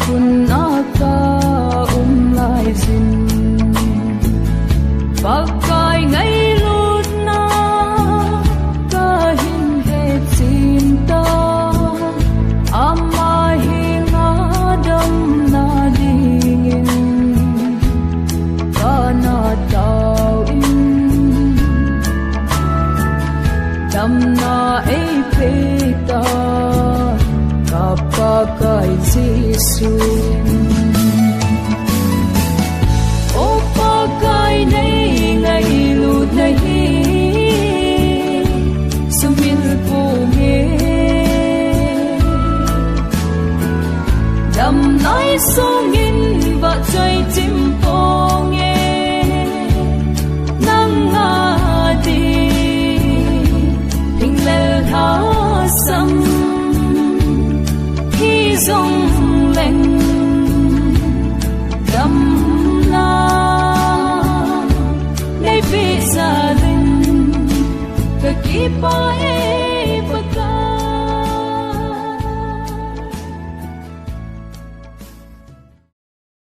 khun aka lai zin pakai ngai lut na ka hin he cinta ama hi ngadam na dingin kana tau in dam na ei peta kapakai jisuin o pakai nei ngai lut nahi sumil pu nge dam nai songin va choi chim po nge nang nga di hình lel ha sam hi zong leng dam na nei pi sa din ka ki pa